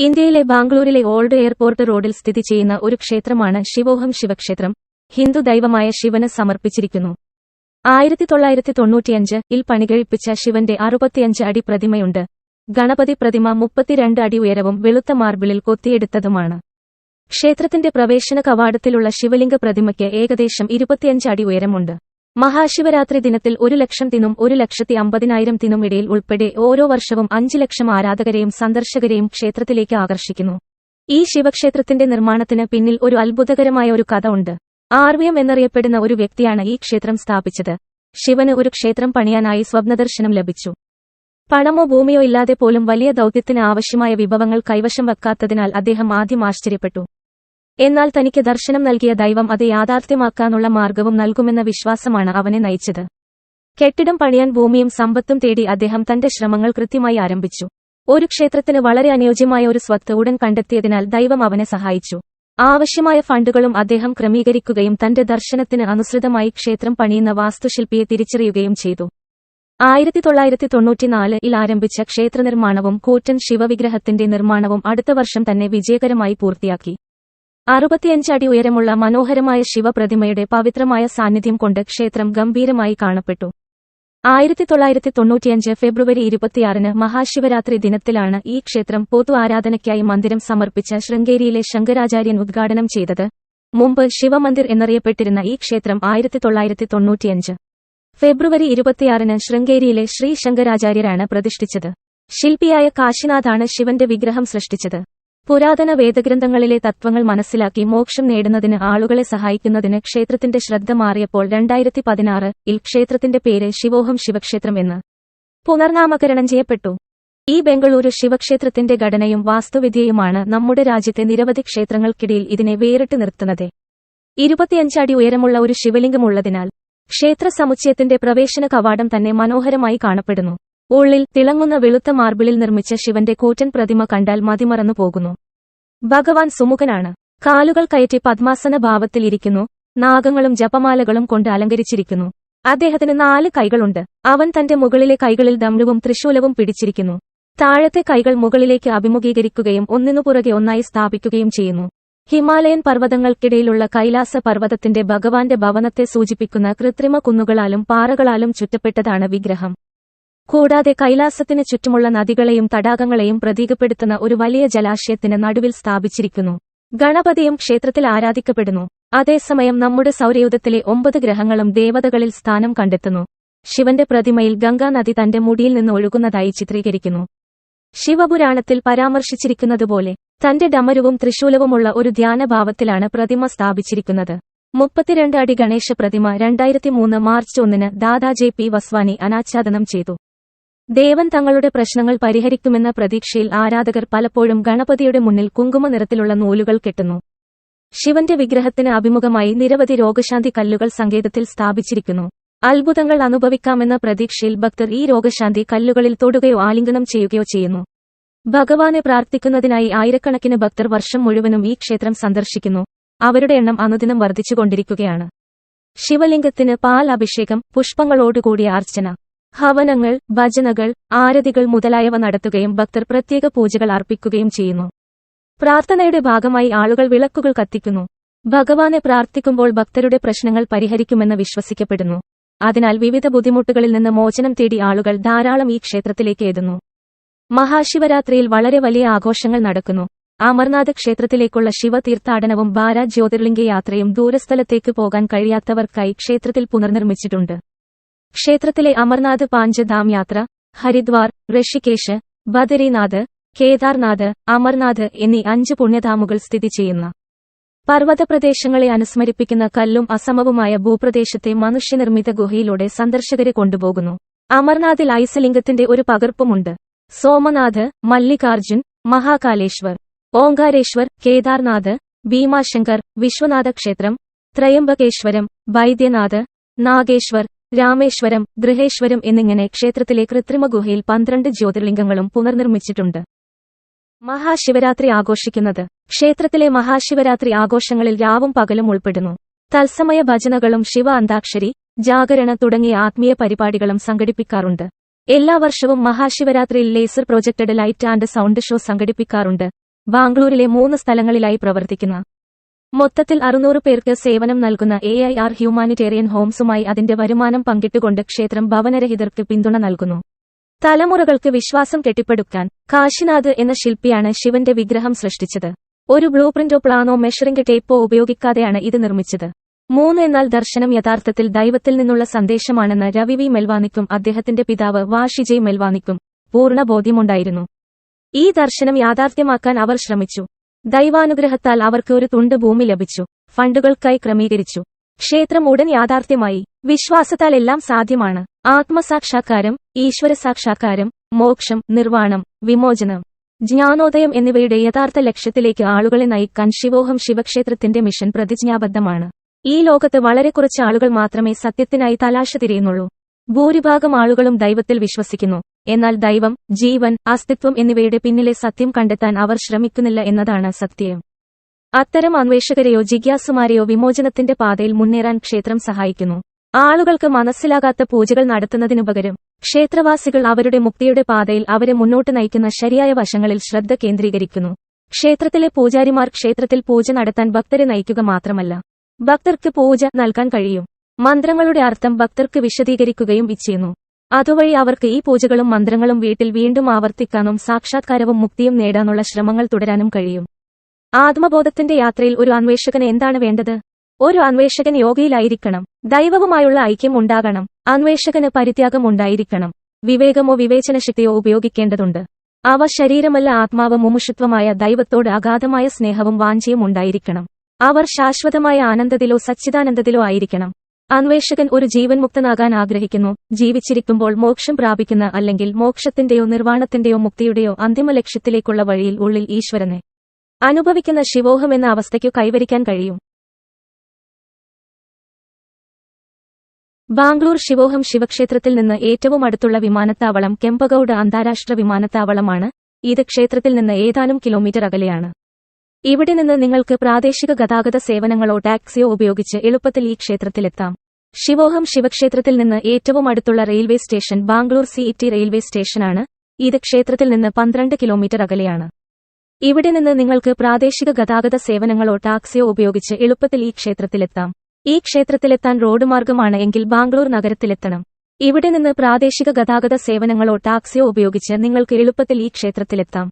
ഇന്ത്യയിലെ ബാംഗ്ലൂരിലെ old airport റോഡിൽ സ്ഥിതി ചെയ്യുന്ന ഒരു ക്ഷേത്രമാണ് ശിവോഹം ശിവക്ഷേത്രം. ഹിന്ദു ദൈവമായ ശിവന് സമർപ്പിച്ചിരിക്കുന്നു. 1995-ൽ പണികഴിപ്പിച്ച ശിവന്റെ 65 അടി പ്രതിമയുണ്ട്. ഗണപതി പ്രതിമ 32 അടി ഉയരവും വെളുത്ത മാർബിളിൽ കൊത്തിയെടുത്തതുമാണ്. ക്ഷേത്രത്തിന്റെ പ്രവേശന കവാടത്തിലുള്ള ശിവലിംഗ പ്രതിമയ്ക്ക് ഏകദേശം 25 അടി ഉയരമുണ്ട്. മഹാശിവരാത്രി ദിനത്തിൽ 1,00,000-നും 1,50,000-നും ഇടയിൽ ഉൾപ്പെടെ ഓരോ വർഷവും 5 ലക്ഷം ആരാധകരെയും സന്ദർശകരെയും ക്ഷേത്രത്തിലേക്ക് ആകർഷിക്കുന്നു. ഈ ശിവക്ഷേത്രത്തിന്റെ നിർമ്മാണത്തിന് പിന്നിൽ ഒരു അത്ഭുതകരമായ ഒരു കഥ ഉണ്ട്. ആർവിയം എന്നറിയപ്പെടുന്ന ഒരു വ്യക്തിയാണ് ഈ ക്ഷേത്രം സ്ഥാപിച്ചത്. ശിവന് ഒരു ക്ഷേത്രം പണിയാനായി സ്വപ്നദർശനം ലഭിച്ചു. പണമോ ഭൂമിയോ ഇല്ലാതെ പോലും വലിയ ദൗത്യത്തിന് ആവശ്യമായ വിഭവങ്ങൾ കൈവശം വെക്കാത്തതിനാൽ അദ്ദേഹം ആദ്യം ആശ്ചര്യപ്പെട്ടു. എന്നാൽ തനിക്ക് ദർശനം നൽകിയ ദൈവം അത് യാഥാർത്ഥ്യമാക്കാനുള്ള മാർഗവും നൽകുമെന്ന വിശ്വാസമാണ് അവനെ നയിച്ചത്. കെട്ടിടം പണിയാൻ ഭൂമിയും സമ്പത്തും തേടി അദ്ദേഹം തന്റെ ശ്രമങ്ങൾ കൃത്യമായി ആരംഭിച്ചു. ഒരു ക്ഷേത്രത്തിന് വളരെ അനുയോജ്യമായ ഒരു സ്വത്ത് ഉടൻ കണ്ടെത്തിയതിനാൽ ദൈവം അവനെ സഹായിച്ചു. ആവശ്യമായ ഫണ്ടുകളും അദ്ദേഹം ക്രമീകരിക്കുകയും തന്റെ ദർശനത്തിന് അനുസൃതമായി ക്ഷേത്രം പണിയുന്ന വാസ്തുശില്പിയെ തിരിച്ചറിയുകയും ചെയ്തു. 1994-ൽ ആരംഭിച്ച ക്ഷേത്രനിർമ്മാണവും കൂറ്റൻ ശിവവിഗ്രഹത്തിന്റെ നിർമ്മാണവും അടുത്ത വർഷം തന്നെ വിജയകരമായി പൂർത്തിയാക്കി. 65 അടി ഉയരമുള്ള മനോഹരമായ ശിവപ്രതിമയുടെ പവിത്രമായ സാന്നിധ്യം കൊണ്ട് ക്ഷേത്രം ഗംഭീരമായി കാണപ്പെട്ടു. 1995 ഫെബ്രുവരി 26-ന് മഹാശിവരാത്രി ദിനത്തിലാണ് ഈ ക്ഷേത്രം പൊതു ആരാധനയ്ക്കായി മന്ദിരം സമർപ്പിച്ച ശൃംഗേരിയിലെ ശങ്കരാചാര്യൻ ഉദ്ഘാടനം ചെയ്തത്. മുമ്പ് ശിവമന്ദിർ എന്നറിയപ്പെട്ടിരുന്ന ഈ ക്ഷേത്രം 1995 ഫെബ്രുവരി 26-ന് ശൃംഗേരിയിലെ ശ്രീ ശങ്കരാചാര്യരാണ് പ്രതിഷ്ഠിച്ചത്. ശില്പിയായ കാശിനാഥാണ് ശിവന്റെ വിഗ്രഹം സൃഷ്ടിച്ചത്. പുരാതന വേദഗ്രന്ഥങ്ങളിലെ തത്വങ്ങൾ മനസ്സിലാക്കി മോക്ഷം നേടുന്നതിന് ആളുകളെ സഹായിക്കുന്നതിന് ക്ഷേത്രത്തിന്റെ ശ്രദ്ധ മാറിയപ്പോൾ 2016-ൽ ക്ഷേത്രത്തിന്റെ പേര് ശിവോഹം ശിവക്ഷേത്രം എന്ന് പുനർനാമകരണം ചെയ്യപ്പെട്ടു. ഈ ബംഗളൂരു ശിവക്ഷേത്രത്തിന്റെ ഘടനയും വാസ്തുവിദ്യയുമാണ് നമ്മുടെ രാജ്യത്തെ നിരവധി ക്ഷേത്രങ്ങൾക്കിടയിൽ ഇതിനെ വേറിട്ട് നിർത്തുന്നത്. 25 അടി ഉയരമുള്ള ഒരു ശിവലിംഗമുള്ളതിനാൽ ക്ഷേത്ര സമുച്ചയത്തിന്റെ പ്രവേശന കവാടം തന്നെ മനോഹരമായി കാണപ്പെടുന്നു. ഉള്ളിൽ തിളങ്ങുന്ന വെളുത്ത മാർബിളിൽ നിർമ്മിച്ച ശിവന്റെ കൂറ്റൻ പ്രതിമ കണ്ടാൽ മതിമറന്നു പോകുന്നു. ഭഗവാൻ സുമുഖനാണ്. കാലുകൾ കയറ്റി പദ്മാസന ഭാവത്തിൽ ഇരിക്കുന്നു. നാഗങ്ങളും ജപമാലകളും കൊണ്ട് അലങ്കരിച്ചിരിക്കുന്നു. അദ്ദേഹത്തിന് 4 കൈകളുണ്ട്. അവൻ തന്റെ മുകളിലെ കൈകളിൽ ദണ്ഡുവും ത്രിശൂലവും പിടിച്ചിരിക്കുന്നു. താഴത്തെ കൈകൾ മുകളിലേക്ക് അഭിമുഖീകരിക്കുകയും ഒന്നിനു പുറകെ ഒന്നായി സ്ഥാപിക്കുകയും ചെയ്യുന്നു. ഹിമാലയൻ പർവ്വതങ്ങൾക്കിടയിലുള്ള കൈലാസ പർവ്വതത്തിന്റെ ഭഗവാന്റെ ഭവനത്തെ സൂചിപ്പിക്കുന്ന കൃത്രിമ കുന്നുകളാലും പാറകളാലും ചുറ്റപ്പെട്ടതാണ് വിഗ്രഹം. കൂടാതെ കൈലാസത്തിന് ചുറ്റുമുള്ള നദികളെയും തടാകങ്ങളെയും പ്രതീകപ്പെടുത്തുന്ന ഒരു വലിയ ജലാശയത്തിന് നടുവിൽ സ്ഥാപിച്ചിരിക്കുന്നു. ഗണപതിയും ക്ഷേത്രത്തിൽ ആരാധിക്കപ്പെടുന്നു. അതേസമയം നമ്മുടെ സൗരയൂഥത്തിലെ 9 ഗ്രഹങ്ങളും ദേവതകളിൽ സ്ഥാനം കണ്ടെത്തുന്നു. ശിവന്റെ പ്രതിമയിൽ ഗംഗാ നദി തന്റെ മുടിയിൽ നിന്ന് ഒഴുകുന്നതായി ചിത്രീകരിക്കുന്നു. ശിവപുരാണത്തിൽ പരാമർശിച്ചിരിക്കുന്നതുപോലെ തന്റെ ഡമരുവും ത്രിശൂലവുമുള്ള ഒരു ധ്യാനഭാവത്തിലാണ് പ്രതിമ സ്ഥാപിച്ചിരിക്കുന്നത്. 32 അടി ഗണേശ പ്രതിമ 2003 മാർച്ച് 1-ന് ദാദാ JP വസ്വാനി അനാച്ഛാദനം ചെയ്തു. ദേവൻ തങ്ങളുടെ പ്രശ്നങ്ങൾ പരിഹരിക്കുമെന്ന പ്രതീക്ഷയിൽ ആരാധകർ പലപ്പോഴും ഗണപതിയുടെ മുന്നിൽ കുങ്കുമ നിറത്തിലുള്ള നൂലുകൾ കെട്ടുന്നു. ശിവന്റെ വിഗ്രഹത്തിന് അഭിമുഖമായി നിരവധി രോഗശാന്തി കല്ലുകൾ സങ്കേതത്തിൽ സ്ഥാപിച്ചിരിക്കുന്നു. അത്ഭുതങ്ങൾ അനുഭവിക്കാമെന്ന പ്രതീക്ഷയിൽ ഭക്തർ ഈ രോഗശാന്തി കല്ലുകളിൽ തൊടുകയോ ആലിംഗനം ചെയ്യുകയോ ചെയ്യുന്നു. ഭഗവാനെ പ്രാർത്ഥിക്കുന്നതിനായി ആയിരക്കണക്കിന് ഭക്തർ വർഷം മുഴുവനും ഈ ക്ഷേത്രം സന്ദർശിക്കുന്നു. അവരുടെ എണ്ണം അനുദിനം വർദ്ധിച്ചുകൊണ്ടിരിക്കുകയാണ്. ശിവലിംഗത്തിന് പാൽ അഭിഷേകം, പുഷ്പങ്ങളോടുകൂടിയ അർച്ചന, ഹവനങ്ങൾ, ഭജനകൾ, ആരതികൾ മുതലായവ നടത്തുകയും ഭക്തർ പ്രത്യേക പൂജകൾ അർപ്പിക്കുകയും ചെയ്യുന്നു. പ്രാർത്ഥനയുടെ ഭാഗമായി ആളുകൾ വിളക്കുകൾ കത്തിക്കുന്നു. ഭഗവാനെ പ്രാർത്ഥിക്കുമ്പോൾ ഭക്തരുടെ പ്രശ്നങ്ങൾ പരിഹരിക്കുമെന്ന് വിശ്വസിക്കപ്പെടുന്നു. അതിനാൽ വിവിധ ബുദ്ധിമുട്ടുകളിൽ നിന്ന് മോചനം തേടി ആളുകൾ ധാരാളം ഈ ക്ഷേത്രത്തിലേക്ക് എത്തുന്നു. മഹാശിവരാത്രിയിൽ വളരെ വലിയ ആഘോഷങ്ങൾ നടക്കുന്നു. അമർനാഥ് ക്ഷേത്രത്തിലേക്കുള്ള ശിവ തീർത്ഥാടനവും ബാര ജ്യോതിർലിംഗ യാത്രയും ദൂരസ്ഥലത്തേക്ക് പോകാൻ കഴിയാത്തവർക്കായി ക്ഷേത്രത്തിൽ പുനർനിർമ്മിച്ചിട്ടുണ്ട്. ക്ഷേത്രത്തിലെ അമർനാഥ് പാഞ്ചധാം യാത്ര, ഹരിദ്വാർ, ഋഷികേശ്, ബദരിനാഥ്, കേദാർനാഥ്, അമർനാഥ് എന്നീ 5 പുണ്യധാമുകൾ സ്ഥിതി ചെയ്യുന്ന പർവ്വതപ്രദേശങ്ങളെ അനുസ്മരിപ്പിക്കുന്ന കല്ലും അസമവുമായ ഭൂപ്രദേശത്തെ മനുഷ്യനിർമ്മിത ഗുഹയിലൂടെ സന്ദർശകരെ കൊണ്ടുപോകുന്നു. അമർനാഥിൽ ഐസലിംഗത്തിന്റെ ഒരു പകർപ്പുമുണ്ട്. സോമനാഥ്, മല്ലികാർജുൻ, മഹാകാലേശ്വർ, ഓങ്കാരേശ്വർ, കേദാർനാഥ്, ഭീമാശങ്കർ, വിശ്വനാഥ ക്ഷേത്രം, ത്രയംബകേശ്വരം, വൈദ്യനാഥ്, നാഗേശ്വർ, രാമേശ്വരം, ഗൃഹേശ്വരം എന്നിങ്ങനെ ക്ഷേത്രത്തിലെ കൃത്രിമ ഗുഹയിൽ 12 ജ്യോതിർലിംഗങ്ങളും പുനർനിർമ്മിച്ചിട്ടുണ്ട്. മഹാശിവരാത്രി ആഘോഷിക്കുന്നത്. ക്ഷേത്രത്തിലെ മഹാശിവരാത്രി ആഘോഷങ്ങളിൽ രാവും പകലും ഉൾപ്പെടുന്നു. തത്സമയ ഭജനകളും ശിവ അന്താക്ഷരി, ജാഗരണ തുടങ്ങിയ ആത്മീയ പരിപാടികളും സംഘടിപ്പിക്കാറുണ്ട്. എല്ലാ വർഷവും മഹാശിവരാത്രിയിൽ laser projected light and sound show സംഘടിപ്പിക്കാറുണ്ട്. ബാംഗ്ലൂരിലെ 3 സ്ഥലങ്ങളിലായി പ്രവർത്തിക്കുന്ന മൊത്തത്തിൽ 600 പേർക്ക് സേവനം നൽകുന്ന AIR ഹ്യൂമാനിറ്റേറിയൻ ഹോംസുമായി അതിന്റെ വരുമാനം പങ്കിട്ടുകൊണ്ട് ക്ഷേത്രം ഭവനരഹിതർക്ക് പിന്തുണ നൽകുന്നു. തലമുറകൾക്ക് വിശ്വാസം കെട്ടിപ്പടുക്കാൻ കാശിനാഥ് എന്ന ശില്പിയാണ് ശിവന്റെ വിഗ്രഹം സൃഷ്ടിച്ചത്. ഒരു ബ്ലൂപ്രിന്റോ പ്ലാനോ മെഷറിംഗ് ടേപ്പോ ഉപയോഗിക്കാതെയാണ് ഇത് നിർമ്മിച്ചത്. 3 എന്നാൽ ദർശനം യഥാർത്ഥത്തിൽ ദൈവത്തിൽ നിന്നുള്ള സന്ദേശമാണെന്ന് രവി വി മെൽവാനിക്കും അദ്ദേഹത്തിന്റെ പിതാവ് വാഷിജെ മെൽവാനിക്കും പൂർണ്ണ ബോധ്യമുണ്ടായിരുന്നു. ഈ ദർശനം യാഥാർത്ഥ്യമാക്കാൻ അവർ ശ്രമിച്ചു. ദൈവാനുഗ്രഹത്താൽ അവർക്ക് ഒരു തുണ്ട് ഭൂമി ലഭിച്ചു. ഫണ്ടുകൾക്കായി ക്രമീകരിച്ചു. ക്ഷേത്രം ഉടൻ യാഥാർത്ഥ്യമായി. വിശ്വാസത്താൽ എല്ലാം സാധ്യമാണ്. ആത്മസാക്ഷാത്കാരം, ഈശ്വരസാക്ഷാത്കാരം, മോക്ഷം, നിർവാണം, വിമോചനം, ജ്ഞാനോദയം എന്നിവയുടെ യഥാർത്ഥ ലക്ഷ്യത്തിലേക്ക് ആളുകളെ നയിക്കാൻ ശിവോഹം ശിവക്ഷേത്രത്തിന്റെ മിഷൻ പ്രതിജ്ഞാബദ്ധമാണ്. ഈ ലോകത്ത് വളരെ കുറച്ച് ആളുകൾ മാത്രമേ സത്യത്തിനായി തലാശ തിരയുന്നുള്ളൂ. ഭൂരിഭാഗം ആളുകളും ദൈവത്തിൽ വിശ്വസിക്കുന്നു. എന്നാൽ ദൈവം, ജീവൻ, അസ്തിത്വം എന്നിവയുടെ പിന്നിലെ സത്യം കണ്ടെത്താൻ അവർ ശ്രമിക്കുന്നില്ല എന്നതാണ് സത്യം. അത്തരം അന്വേഷകരെയോ ജിജ്ഞാസുമാരെയോ വിമോചനത്തിന്റെ പാതയിൽ മുന്നേറാൻ ക്ഷേത്രം സഹായിക്കുന്നു. ആളുകൾക്ക് മനസ്സിലാകാത്ത പൂജകൾ നടത്തുന്നതിനുപകരം ക്ഷേത്രവാസികൾ അവരുടെ മുക്തിയുടെ പാതയിൽ അവരെ മുന്നോട്ട് നയിക്കുന്ന ശരിയായ വശങ്ങളിൽ ശ്രദ്ധ കേന്ദ്രീകരിക്കുന്നു. ക്ഷേത്രത്തിലെ പൂജാരിമാർ ക്ഷേത്രത്തിൽ പൂജ നടത്താൻ ഭക്തരെ നയിക്കുക മാത്രമല്ല, ഭക്തർക്ക് പൂജ നൽകാൻ കഴിയും. മന്ത്രങ്ങളുടെ അർത്ഥം ഭക്തർക്ക് വിശദീകരിക്കുകയും ചെയ്യുന്നു. അതുവഴി അവർക്ക് ഈ പൂജകളും മന്ത്രങ്ങളും വീട്ടിൽ വീണ്ടും ആവർത്തിക്കാനും സാക്ഷാത്കാരവും മുക്തിയും നേടാനുള്ള ശ്രമങ്ങൾ തുടരാനും കഴിയും. ആത്മബോധത്തിന്റെ യാത്രയിൽ ഒരു അന്വേഷകന് എന്താണ് വേണ്ടത്? ഒരു അന്വേഷകൻ യോഗയിലായിരിക്കണം. ദൈവവുമായുള്ള ഐക്യം ഉണ്ടാകണം. അന്വേഷകന് പരിത്യാഗം ഉണ്ടായിരിക്കണം. വിവേകമോ വിവേചനശക്തിയോ ഉപയോഗിക്കേണ്ടതുണ്ട്. അവ ശരീരമല്ല, ആത്മാവ്, മുമുഷുത്വമായ ദൈവത്തോട് അഗാധമായ സ്നേഹവും വാഞ്ചയും ഉണ്ടായിരിക്കണം. അവർ ശാശ്വതമായ ആനന്ദത്തിലോ സച്ചിദാനന്ദത്തിലോ ആയിരിക്കണം. അന്വേഷകൻ ഒരു ജീവൻ മുക്തനാകാൻ ആഗ്രഹിക്കുന്നു. ജീവിച്ചിരിക്കുമ്പോൾ മോക്ഷം പ്രാപിക്കുന്ന അല്ലെങ്കിൽ മോക്ഷത്തിന്റെയോ നിർവാണത്തിന്റെയോ മുക്തിയുടെയോ അന്തിമ ലക്ഷ്യത്തിലേക്കുള്ള വഴിയിൽ ഉള്ളിൽ ഈശ്വരനെ അനുഭവിക്കുന്ന ശിവോഹം എന്ന അവസ്ഥയ്ക്കു കൈവരിക്കാൻ കഴിയും. ബാംഗ്ലൂർ ശിവോഹം ശിവക്ഷേത്രത്തിൽ നിന്ന് ഏറ്റവും അടുത്തുള്ള വിമാനത്താവളം കെമ്പഗൌഡ അന്താരാഷ്ട്ര വിമാനത്താവളമാണ്. ഇത് ക്ഷേത്രത്തിൽ നിന്ന് ഏതാനും കിലോമീറ്റർ അകലെയാണ്. ഇവിടെ നിന്ന് നിങ്ങൾക്ക് പ്രാദേശിക ഗതാഗത സേവനങ്ങളോ ടാക്സിയോ ഉപയോഗിച്ച് എളുപ്പത്തിൽ ഈ ക്ഷേത്രത്തിലെത്താം. ശിവോഹം ശിവക്ഷേത്രത്തിൽ നിന്ന് ഏറ്റവും അടുത്തുള്ള railway station Bangalore CET railway സ്റ്റേഷനാണ്. ഇത് ക്ഷേത്രത്തിൽ നിന്ന് 12 കിലോമീറ്റർ അകലെയാണ്. ഇവിടെ നിന്ന് നിങ്ങൾക്ക് പ്രാദേശിക ഗതാഗത സേവനങ്ങളോ ടാക്സിയോ ഉപയോഗിച്ച് എളുപ്പത്തിൽ ഈ ക്ഷേത്രത്തിലെത്താം. ഈ ക്ഷേത്രത്തിലെത്താൻ റോഡ് മാർഗമാണ് എങ്കിൽ ബാംഗ്ലൂർ നഗരത്തിലെത്തണം. ഇവിടെ നിന്ന് പ്രാദേശിക ഗതാഗത സേവനങ്ങളോ ടാക്സിയോ ഉപയോഗിച്ച് നിങ്ങൾക്ക് എളുപ്പത്തിൽ ഈ ക്ഷേത്രത്തിലെത്താം.